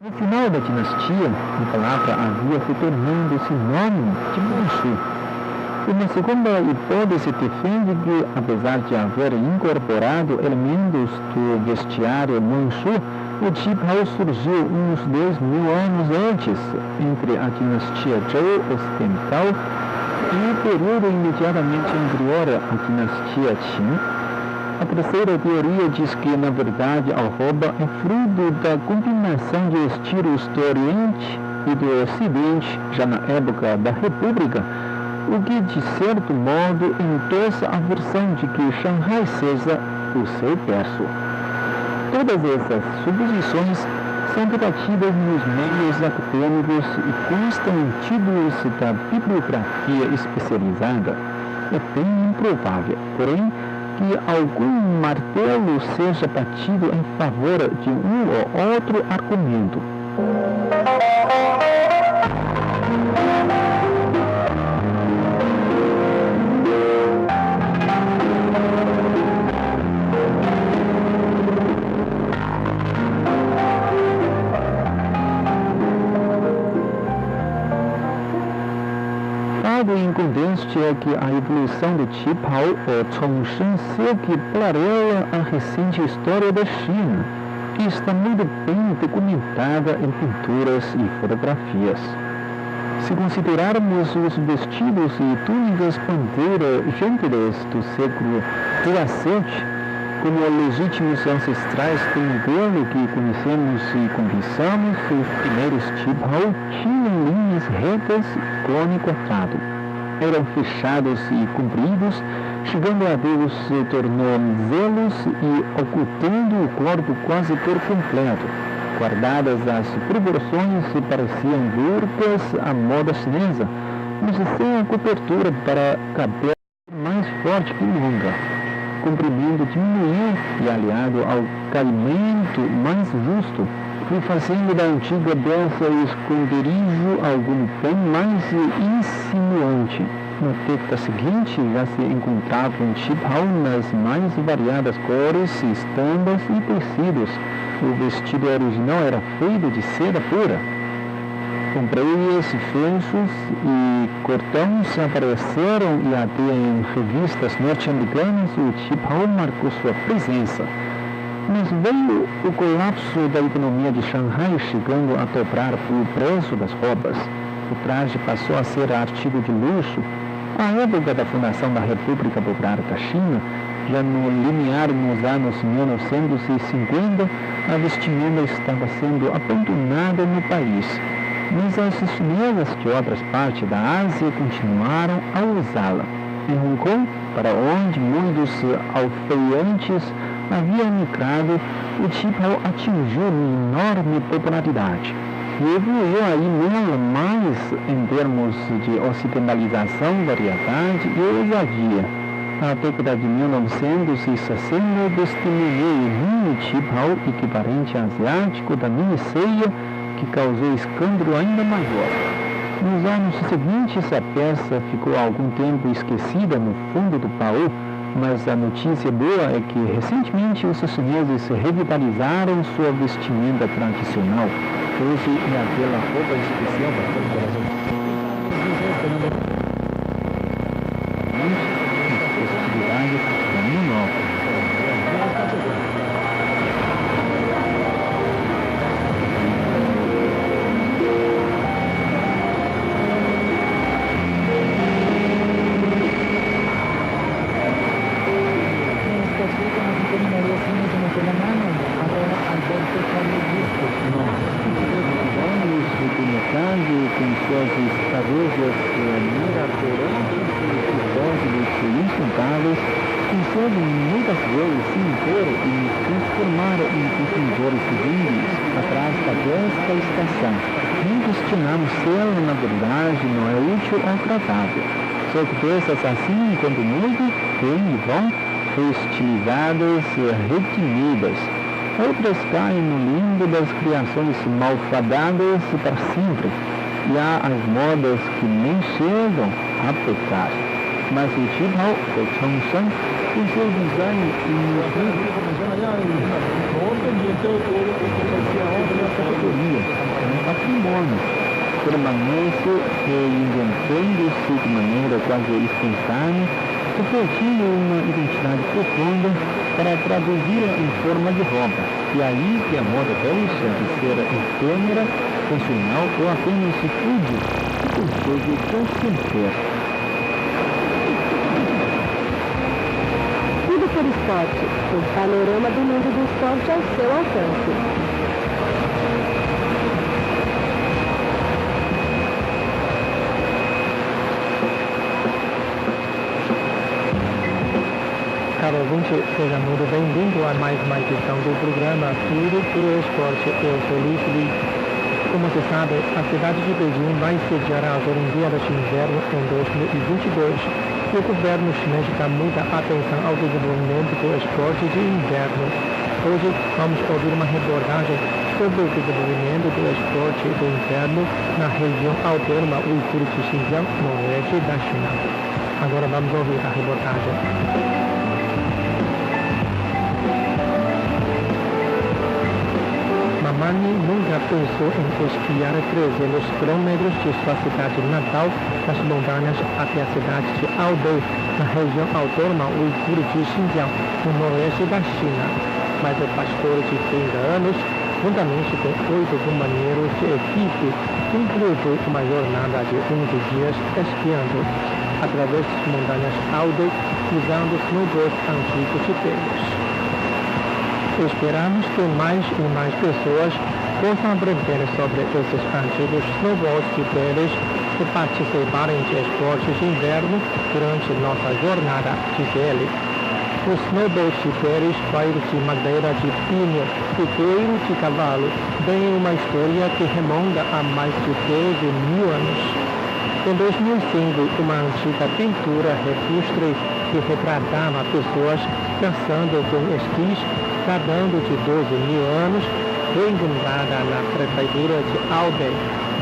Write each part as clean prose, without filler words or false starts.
No final da dinastia, a palavra havia se tornando sinônimo de manchu. Uma segunda hipótese defende que, apesar de haver incorporado elementos do vestiário manchu, o chipao surgiu uns 2.000 anos antes, entre a dinastia Zhou ocidental e o período imediatamente anterior à dinastia Qin. A terceira teoria diz que, na verdade, a roupa é fruto da combinação de estilos do Oriente e do Ocidente, já na época da República, o que, de certo modo, endossa a versão de que Xangai seja o seu berço. Todas essas suposições são debatidas nos meios acadêmicos e constam em títulos da bibliografia especializada. É bem improvável, porém, que algum martelo seja batido em favor de um ou outro argumento. Em contexto é que a evolução do chipao ou Chongshen segue paralela à recente história da China, que está muito bem documentada em pinturas e fotografias. Se considerarmos os vestidos e túnicas bandeira gêneros do século XVII como legítimos ancestrais do modelo que conhecemos e conversamos, os primeiros chipao tinham linhas retas e cone quadrado. Eram fechados e compridos, chegando a Deus tornozelos e ocultando o corpo quase por completo. Guardadas as proporções, pareciam burcas à moda chinesa, mas sem a cobertura para caber mais forte que longa. O comprimento diminuiu e, aliado ao caimento mais justo, foi fazendo da antiga peça esconderijo algo bem mais insinuante. Na década seguinte já se encontrava um chipao nas mais variadas cores, estampas e tecidos. O vestido original era feito de seda pura. Com breias, fechos e cordões apareceram e até em revistas norte-americanas o chipao marcou sua presença. Mas veio o colapso da economia de Xangai, chegando a dobrar o preço das roupas. O traje passou a ser artigo de luxo. À época da fundação da República Popular da China, já no limiar nos anos 1950, a vestimenta estava sendo abandonada no país. Mas as chinesas de outras partes da Ásia continuaram a usá-la. Em Hong Kong, para onde muitos alfaiantes haviam migrado, o chipao atingiu enorme popularidade e evoluiu ainda mais em termos de ocidentalização, variedade e ousadia. Na década de 1960, testemunhou o mini chipao equivalente asiático da mini-ceia, que causou escândalo ainda maior. Nos anos seguintes, a peça ficou algum tempo esquecida no fundo do baú, mas a notícia boa é que recentemente os chineses revitalizaram sua vestimenta tradicional. Hoje é aquela roupa especial para o coração. Festividade da Ano Novo. Com suas estratégias mirabolantes e propósitos incontáveis, conseguem muitas vezes se impor e transformar em defensores civis atrás desta estação. Nem questionamos se ela, na verdade, não é útil ou agradável. Só que peças assim, quando muito, bem e vão, reestilizadas e redimidas. Outras caem no limbo das criações malfadadas para sempre. E há as modas que nem chegam a pecar. Mas o chipao, o Chongshen, com seu design incrível, categoria. patrimônio. Permanece reinventando-se de maneira quase espontânea, refletindo uma identidade profunda para traduzi-la em forma de roupa. E aí que a moda deixa de ser efêmera, funcional ou apenas fútil e consegue transcender. Tudo por esporte, o panorama do mundo do esporte ao seu alcance. Caro ouvinte, seja muito bem-vindo a mais uma edição do programa Tudo por Esporte. Eu sou Luiz. Como você sabe, a cidade de Beijing vai sediar as Olimpíadas de Inverno em 2022 e o governo chinês dá muita atenção ao desenvolvimento do esporte de inverno. Hoje vamos ouvir uma reportagem sobre o desenvolvimento do esporte de inverno na região autônoma Uigur de Xinjiang, no oeste da China. Agora vamos ouvir a reportagem. Mamani nunca pensou em esquiar 300 quilômetros de sua cidade natal das montanhas até a cidade de Aodou, na região autônoma Uigur de Xinjiang, no noroeste da China. Mas o pastor de 30 anos, juntamente com 8 companheiros de equipe, concluiu uma jornada de 11 dias esquiando através das montanhas Aodou, usando snowboards antigos e velhos. Esperamos que mais e mais pessoas possam aprender sobre esses antigos snowboards de velhos e participarem de esportes de inverno durante nossa jornada, diz ele. Os snowboards de velhos feitos de madeira de pinho e couro de cavalo têm uma história que remonta a mais de 13.000 anos. Em 2005, uma antiga pintura registra que retratava pessoas dançando com esquis datando de 12.000 anos, foi encontrada na prefeitura de Aodou.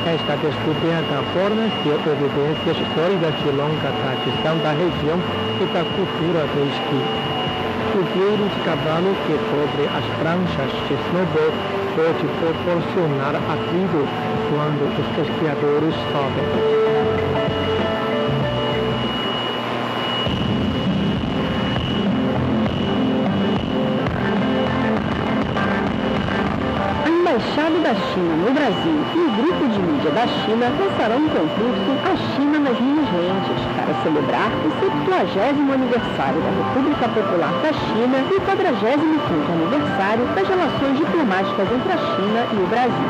Esta descoberta forneceu evidências sólidas de longa tradição da região e da cultura do esqui. O couro de cavalo que cobre as pranchas de snowboard pode proporcionar atrito quando os esquiadores sobem. A Embaixada da China no Brasil e o Grupo de Mídia da China lançarão um concurso A China nas Minhas Lentes para celebrar o 70º aniversário da República Popular da China e o 45º aniversário das relações diplomáticas entre a China e o Brasil.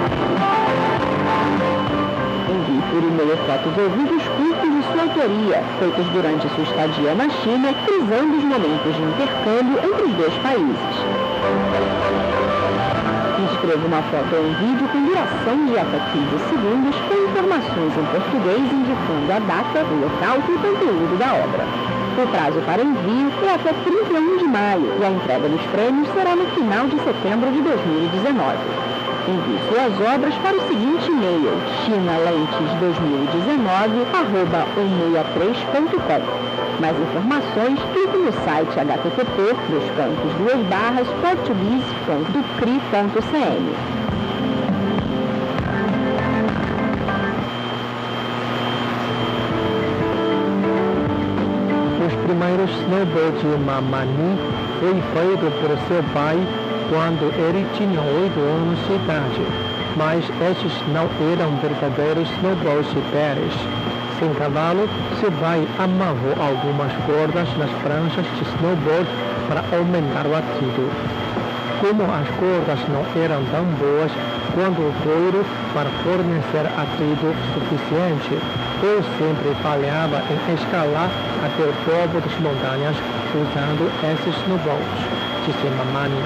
Envie por e-mail fotos ou vídeos curtos de sua autoria, feitos durante sua estadia na China, frisando os momentos de intercâmbio entre os dois países. Inscreva uma foto ou um vídeo com duração de até 15 segundos, com informações em português indicando a data, o local e o conteúdo da obra. O prazo para envio é até 31 de maio e a entrega dos prêmios será no final de setembro de 2019. Envie suas obras para o seguinte e-mail: chinalentes2019@163.com. Mais informações, clique no site http://portuguese.cri.cn. Os primeiros snowboards de Mamani foi feito por seu pai quando ele tinha 8 anos de idade, mas estes não eram verdadeiros snowboards de pés. Sem cavalo, seu pai amarrou algumas cordas nas pranchas de snowboard para aumentar o atrito. Como as cordas não eram tão boas quanto o couro para fornecer atrito suficiente, ele sempre falhava em escalar até o topo das montanhas usando esses snowboards, disse Mamani.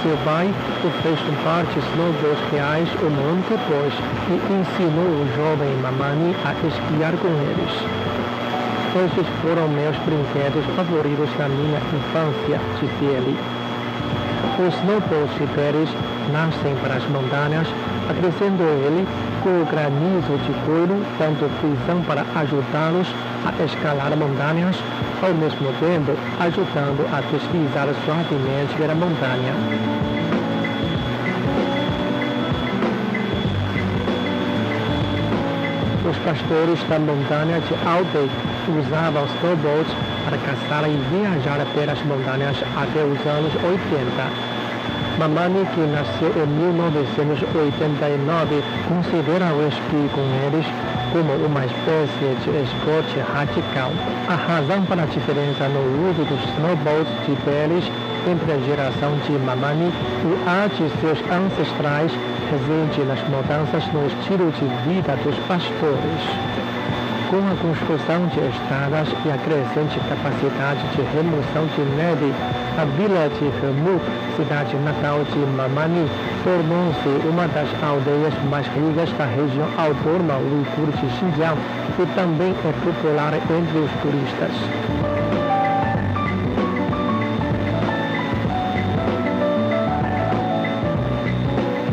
Seu pai o fez tomar snowboards reais um ano depois e ensinou o jovem Mamani a esquiar com eles. Esses foram meus brinquedos favoritos da minha infância, disse ele. Os snowboards de Pérez nascem para as montanhas, acrescentou ele, com o granizo de couro dando frição para ajudá-los a escalar montanhas, ao mesmo tempo ajudando a deslizar suavemente pela montanha. Os pastores da montanha de aldeia usavam snowboards para caçar e viajar pelas montanhas até os anos 80. Mamani, que nasceu em 1989, considera o esqui com eles como uma espécie de esporte radical. A razão para a diferença no uso dos snowboards de peles entre a geração de Mamani e a de seus ancestrais reside nas mudanças no estilo de vida dos pastores. Com a construção de estradas e a crescente capacidade de remoção de neve, a vila de Ramu, cidade natal de Mamani, tornou-se uma das aldeias mais ricas da região autônoma uigur de Xinjiang e também é popular entre os turistas.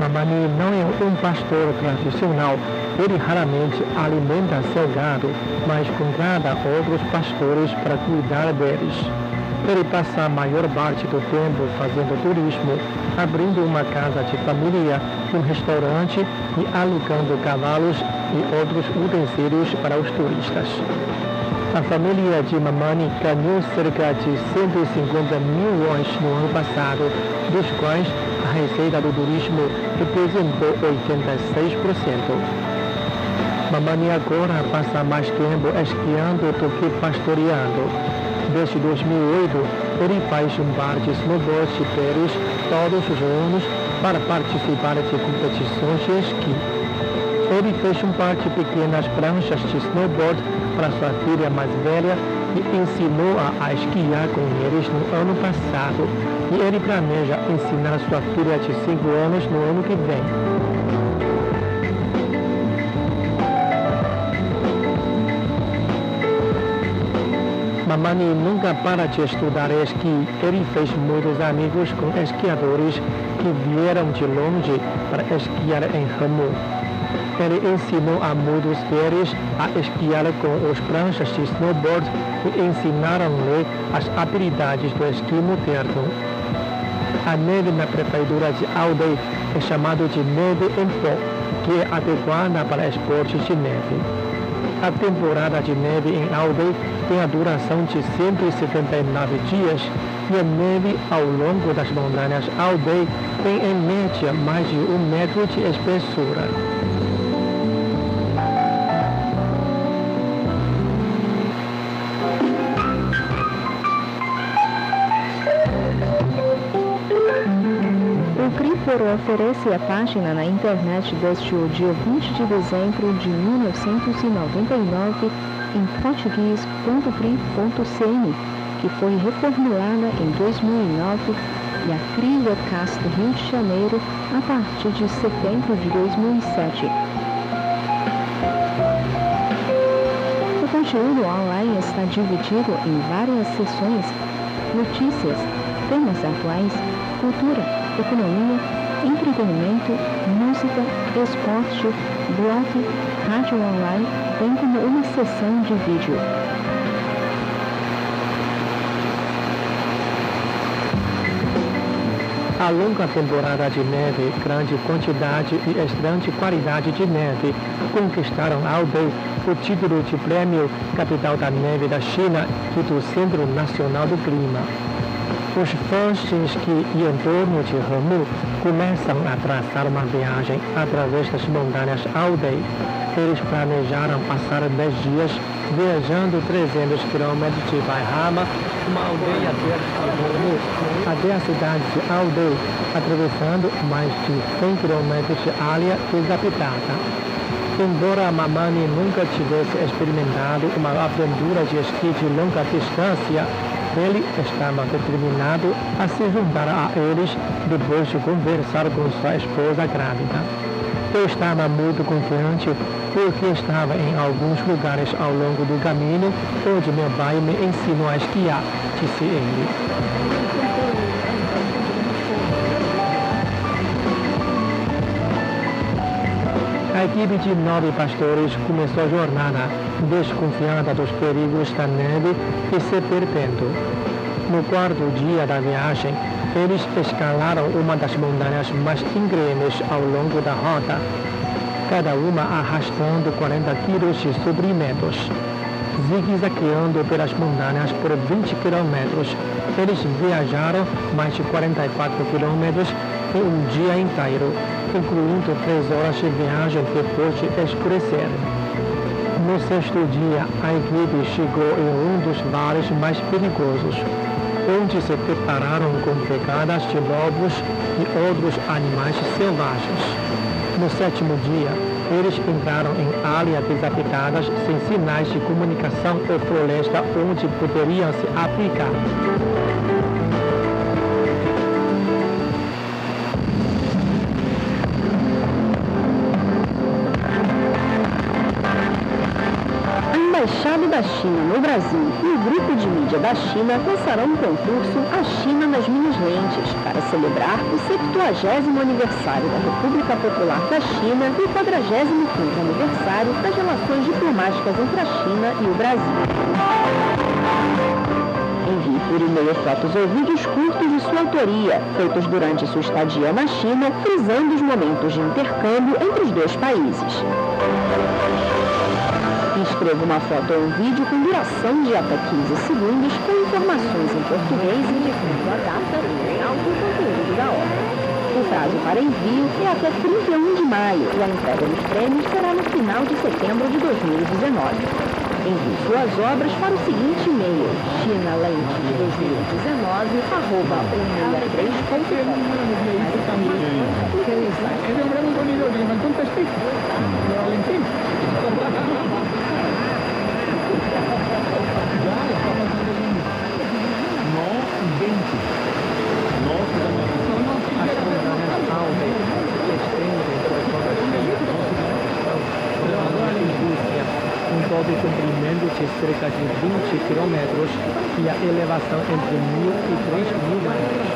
Mamani não é um pastor tradicional. Ele raramente alimenta seu gado, mas contrata outros pastores para cuidar deles. Ele passa a maior parte do tempo fazendo turismo, abrindo uma casa de família, um restaurante e alugando cavalos e outros utensílios para os turistas. A família de Mamani ganhou cerca de 150 mil wons no ano passado, dos quais a receita do turismo representou 86%. Mamani agora passa mais tempo esquiando do que pastoreando. Desde 2008, ele faz um par de snowboards de peles todos os anos para participar de competições de esqui. Ele fez um par de pequenas pranchas de snowboard para sua filha mais velha e ensinou-a a esquiar com eles no ano passado. E ele planeja ensinar sua filha de 5 anos no ano que vem. Mamani nunca para de estudar esqui. Ele fez muitos amigos com esquiadores que vieram de longe para esquiar em Ramu. Ele ensinou a muitos deles a esquiar com os pranchas de snowboard e ensinaram-lhe as habilidades do esqui moderno. A neve na prefeitura de aldeia é chamada de neve em pó, que é adequada para esportes de neve. A temporada de neve em aldeia tem a duração de 179 dias e a neve ao longo das montanhas aldeia tem em média mais de 1 metro de espessura. Oferece a página na internet desde o dia 20 de dezembro de 1999 em português.pri.cn, que foi reformulada em 2009, e a trilha Casta Rio de Janeiro a partir de setembro de 2007. O conteúdo online está dividido em várias seções: notícias, temas atuais, cultura, economia, entretenimento, música, esporte, blog, rádio online, bem como uma sessão de vídeo. A longa temporada de neve, grande quantidade e excelente qualidade de neve conquistaram a aldeia o título de Prêmio Capital da Neve da China e do Centro Nacional do Clima. Os fãs de esqui e em torno de Ramu começam a traçar uma viagem através das montanhas aldeia. Eles planejaram passar 10 dias viajando 300 km de Baihama, uma aldeia perto de Ramu, até a cidade de aldeia, atravessando mais de 100 km de área desabitada. Embora a Mamani nunca tivesse experimentado uma aventura de esqui de longa distância, ele estava determinado a se juntar a eles depois de conversar com sua esposa grávida. Eu estava muito confiante porque estava em alguns lugares ao longo do caminho onde meu pai me ensinou a esquiar, disse ele. A equipe de 9 pastores começou a jornada, desconfiada dos perigos da neve e se perdendo. No quarto dia da viagem, eles escalaram uma das montanhas mais íngremes ao longo da rota. cada uma arrastando 40 quilos de suprimentos. Zigue-zagueando pelas montanhas por 20 quilômetros, eles viajaram mais de 44 quilômetros em um dia inteiro, incluindo 3 horas de viagem depois de escurecer. No sexto dia, a equipe chegou em um dos vales mais perigosos, onde se depararam com pegadas de lobos e outros animais selvagens. No sétimo dia, eles entraram em áreas desabitadas sem sinais de comunicação ou floresta onde poderiam se abrigar. A Embaixada da China no Brasil e o Grupo de Mídia da China lançarão um concurso A China nas Minhas Lentes para celebrar o 70º aniversário da República Popular da China e o 45º aniversário das relações diplomáticas entre a China e o Brasil. Envie por e-mail fotos ou vídeos curtos de sua autoria, feitos durante sua estadia na China, frisando os momentos de intercâmbio entre os dois países. Escreva uma foto ou um vídeo com duração de até 15 segundos com informações em português indicando a data, o local e o conteúdo da obra. O prazo para envio é até 31 de maio e a entrega dos prêmios será no final de setembro de 2019. Envie suas obras para o seguinte e-mail: um todo comprimento de cerca de 20 quilômetros e a elevação entre 1.000 e 3.000 metros.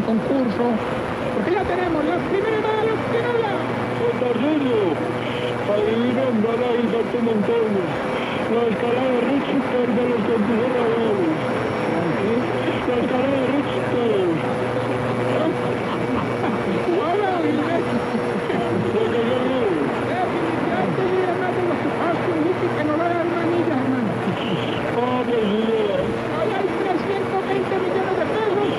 concurso, porque ya tenemos la primera escala. Tarcillo, adivinando a la isla tu montaña, la escalada Richter de los computadores. La escalada Richter. Hola, Bilbete. Que no va a dar manillas, hermano. Ahí hay 320 millones de pesos.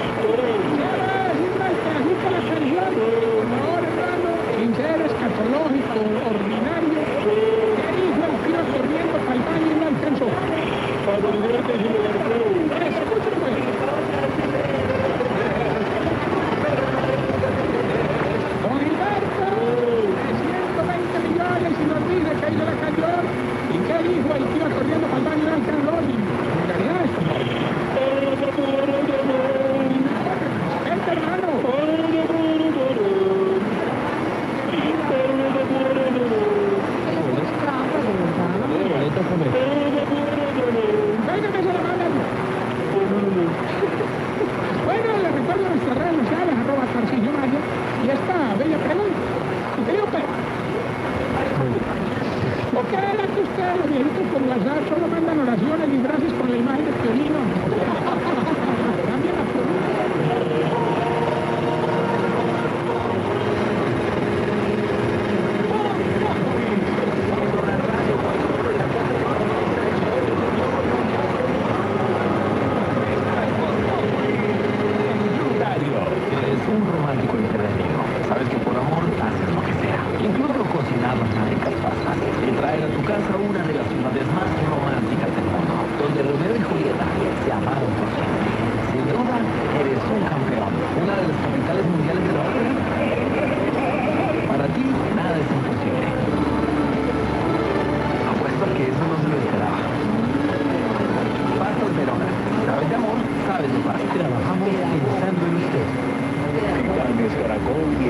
Ya ves, Gibraltar, la caridad. No, hermano, sincero, escatológico, ordinario. ¿Qué hizo el tío corriendo para el baño y no alcanzó? Escucha, pues. Don Gilberto, 320 millones y nos dice que hizo la caridad. ¿Y qué dijo el tío corriendo para el baño y no alcanzó? En realidad es como... Vente, hermano. Venga, que se la mandan. Bueno, les recuerdo nuestras redes sociales, @Tarcillo y esta bella pregunta. Mi querido Pedro, ¿por qué era que ustedes, los viejitos por WhatsApp, solo mandan oraciones y frases con la imagen de Piolino? Cambia la pregunta. Eres un romántico empedernido. Sabes que por amor haces lo que sea. Incluso cocinar románticas pastas y traer a tu casa una de las ciudades más románticas del mundo, donde Romeo y Julieta se amaron por siempre. Sin duda, eres un campeón. Una de las capitales mundiales de la ópera. Para ti, nada es imposible. Apuesto a que eso no se lo esperaba. Pastas Verona. ¿Sabes de amor? ¿Sabes de paz? Trabajamos pensando en usted. Carnes Caracol y